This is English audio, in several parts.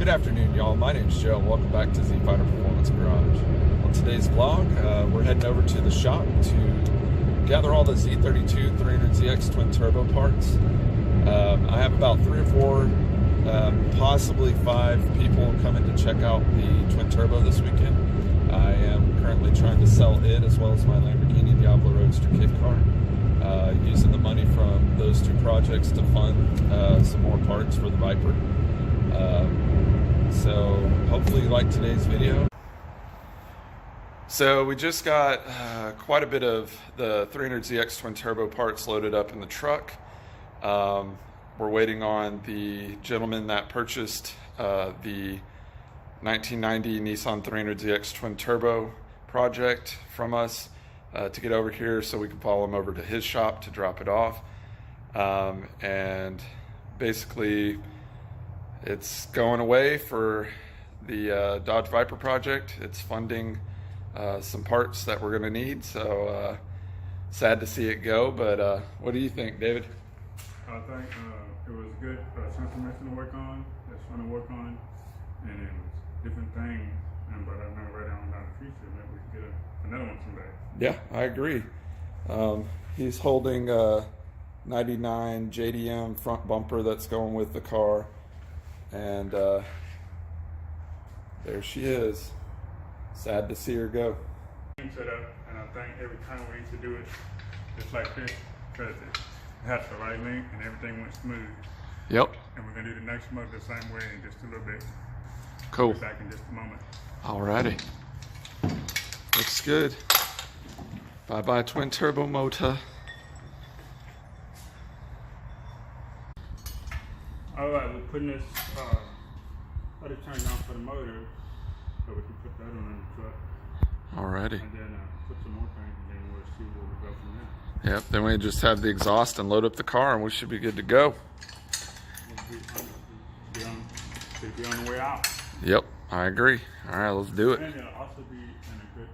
Good afternoon, y'all. My name's Joe. Welcome back to Z-Fighter Performance Garage. On today's vlog, we're heading over to the shop to gather all the Z32 300ZX twin turbo parts. I have about 3 or 4, possibly 5 people coming to check out the twin turbo this weekend. I am currently trying to sell it as well as my Lamborghini Diablo Roadster kit car, using the money from those 2 projects to fund some more parts for the Viper. So hopefully you like today's video. So we just got quite a bit of the 300ZX twin turbo parts loaded up in the truck. We're waiting on the gentleman that purchased the 1990 Nissan 300ZX twin turbo project from us to get over here so we can follow him over to his shop to drop it off. And basically it's going away for the Dodge Viper project. It's funding some parts that we're going to need, so sad to see it go, but what do you think, David? I think it was good transformation to work on. It's fun to work on, and it was different things. But I know right down the future that we could get another one someday. Yeah, I agree. He's holding 99 JDM front bumper that's going with the car, and there she is. Sad to see her go. Set up, and I think every time we used to do it just like this, because it had the right length and everything went smooth. Yep. And we're gonna do the next motor the same way in just a little bit. Cool. We'll be back in just a moment. Alrighty. Looks good. Bye bye twin turbo motor. Alright, we're putting this other turn on for the motor so we can put that on the truck. Alrighty. And then put some more things and then we'll see where we go from there. Yep, then we just have the exhaust and load up the car and we should be good to go. We'll be on the way out. Yep, I agree. Alright, let's do it. And it'll also be in a good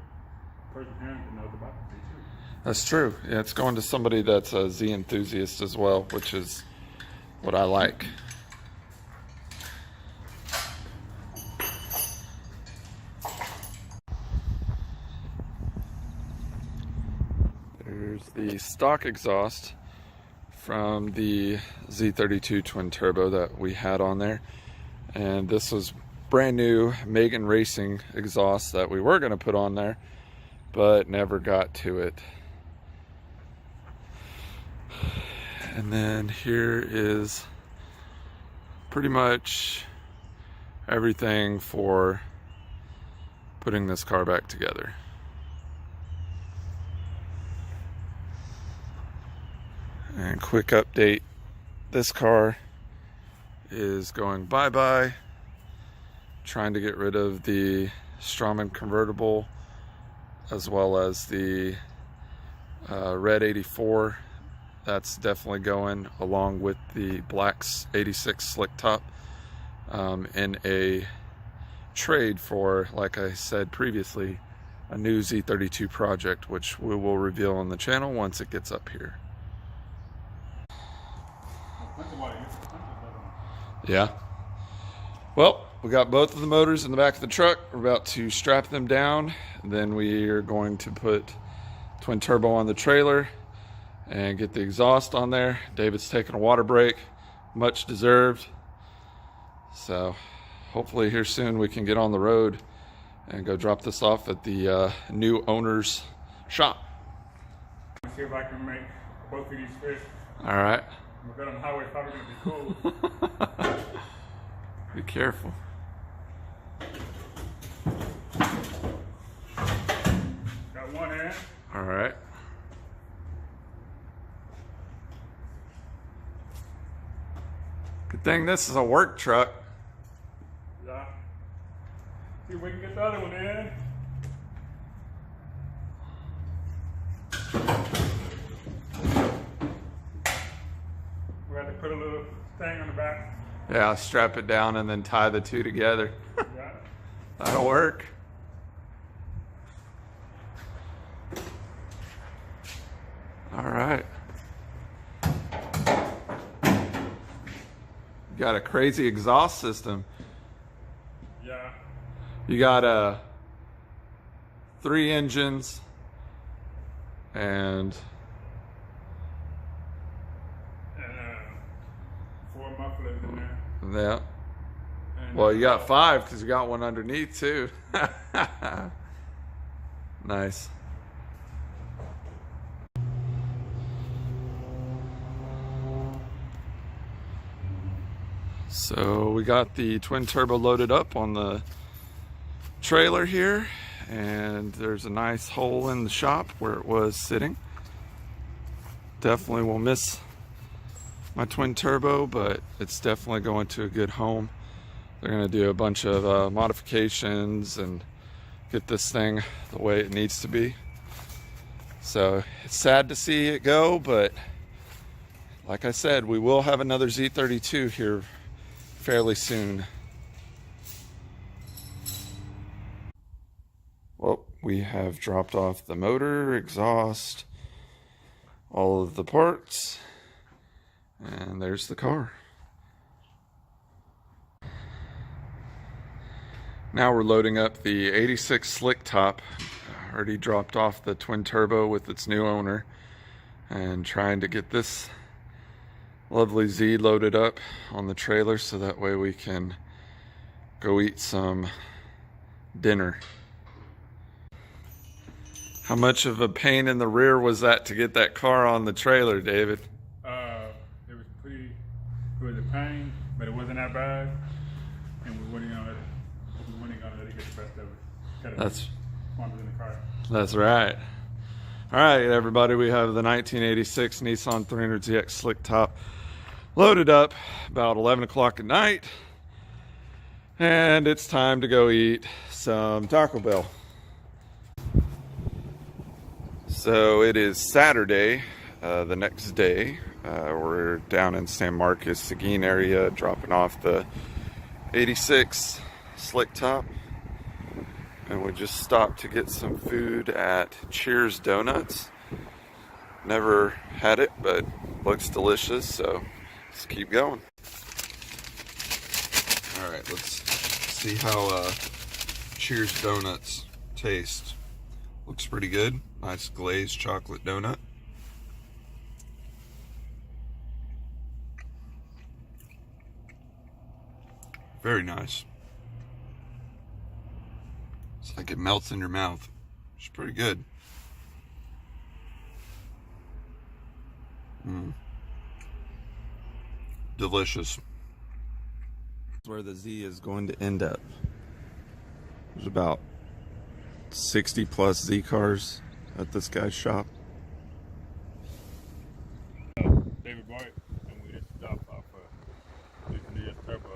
person's hand to know about it too. That's true. Yeah, it's going to somebody that's a Z enthusiast as well, which is what I like. There's the stock exhaust from the Z32 twin turbo that we had on there, and this was brand new Megan Racing exhaust that we were going to put on there but never got to it. And then here is pretty much everything for putting this car back together. And quick update, this car is going bye-bye, trying to get rid of the Strawman convertible as well as the red 84. That's definitely going, along with the black 86 slick top, in a trade for, like I said previously, a new Z32 project, which we will reveal on the channel once it gets up here. Yeah. Well, we got both of the motors in the back of the truck. We're about to strap them down. Then we are going to put twin turbo on the trailer and get the exhaust on there. David's taking a water break, much deserved. So hopefully here soon we can get on the road and go drop this off at the new owner's shop. Let's see if I can make both of these fit. All right. We're on the highway, probably gonna be cool. Be careful. Got one hand. All right. Good thing this is a work truck. Yeah. See if we can get the other one in. We have to put a little thing on the back. Yeah, strap it down and then tie the 2 together. Yeah. That'll work. All right. Got a crazy exhaust system. You got 3 engines and 4 mufflers in there. yeah. And, Well, you got 5 because you got one underneath too. Nice. So we got the twin turbo loaded up on the trailer here, and there's a nice hole in the shop where it was sitting. Definitely will miss my twin turbo, but it's definitely going to a good home. They're going to do a bunch of modifications and get this thing the way it needs to be. So it's sad to see it go, but like I said, we will have another Z32 here fairly soon. Well, we have dropped off the motor, exhaust, all of the parts, and there's the car. Now we're loading up the 86 slick top. Already dropped off the twin turbo with its new owner and trying to get this lovely Z loaded up on the trailer so that way we can go eat some dinner. How much of a pain in the rear was that to get that car on the trailer, David? It was a pain, but it wasn't that bad, and we weren't gonna let it get the best of it. That's in the car. That's right. All right, everybody, we have the 1986 Nissan 300ZX slick top loaded up about 11 o'clock at night, and it's time to go eat some Taco Bell. So it is Saturday, the next day. We're down in San Marcos, Seguin area, dropping off the 86 slick top. And we just stopped to get some food at Cheers Donuts. Never had it, but looks delicious, so let's keep going. All right, let's see how Cheers Donuts taste. Looks pretty good. Nice glazed chocolate donut. Very nice. It's like it melts in your mouth. It's pretty good. Delicious. Where the Z is going to end up. There's about 60 plus Z cars at this guy's shop. David Boyd, and we just dropped off this new turbo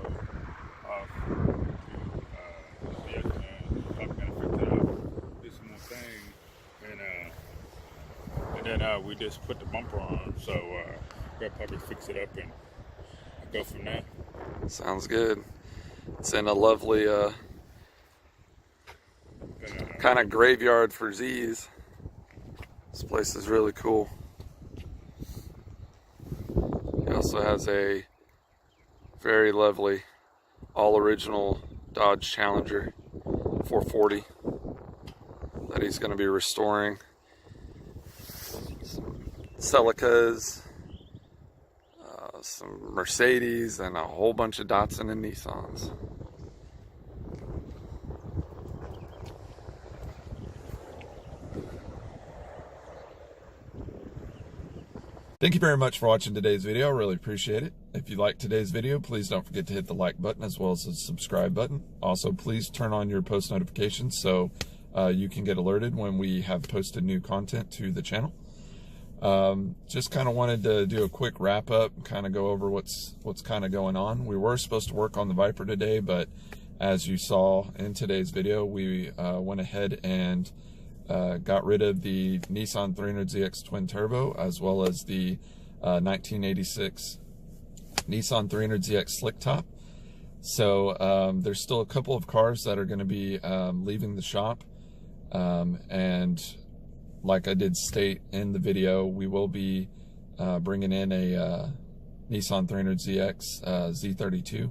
off to Vietnam. I'm gonna fix it up, do some more things, and then we just put the bumper on. So we'll probably fix it up and go from there. Sounds good. It's in a lovely kind of graveyard for Z's. This place is really cool. It also has a very lovely all original Dodge Challenger 440 that he's going to be restoring. Some Celicas, some Mercedes, and a whole bunch of Datsun and Nissans. Thank you very much for watching today's video. I really appreciate it. If you liked today's video, please don't forget to hit the like button as well as the subscribe button. Also, please turn on your post notifications so you can get alerted when we have posted new content to the channel. Just kind of wanted to do a quick wrap up and kind of go over what's kind of going on. We were supposed to work on the Viper today, but as you saw in today's video, we went ahead and got rid of the Nissan 300ZX twin turbo as well as the 1986 Nissan 300ZX slick top. So there's still a couple of cars that are going to be leaving the shop, and like I did state in the video, we will be bringing in a Nissan 300ZX Z32